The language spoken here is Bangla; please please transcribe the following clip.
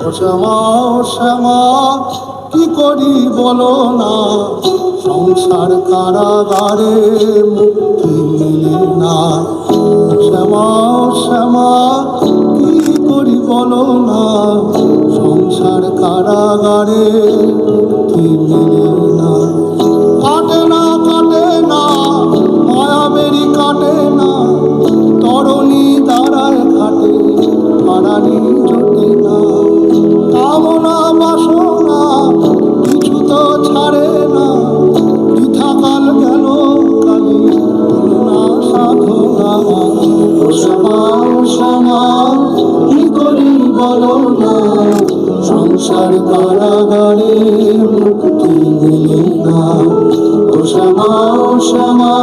ও শ্যামা ও শ্যামা কি করি বলো না, সংসার কারাগারে মুক্তি মিলে না। ও শ্যামা ও শ্যামা কি করি বলো না, সংসার কারাগারে মুক্তি মিলে না। কাটে না কাটে না মায়াবেরি কাটে না, তরণী দাঁড়ায় ঘাটে পারানি জোটে না। কামনা বাসনা কিছু তো ছাড়ে না, বৃথা কাল গেল কালি না সাধনা। ও শ্যামা ও শ্যামা কি করি বলো না, সংসার কারাগারে মুক্তি মিলে না। ও শ্যামা ও শ্যামা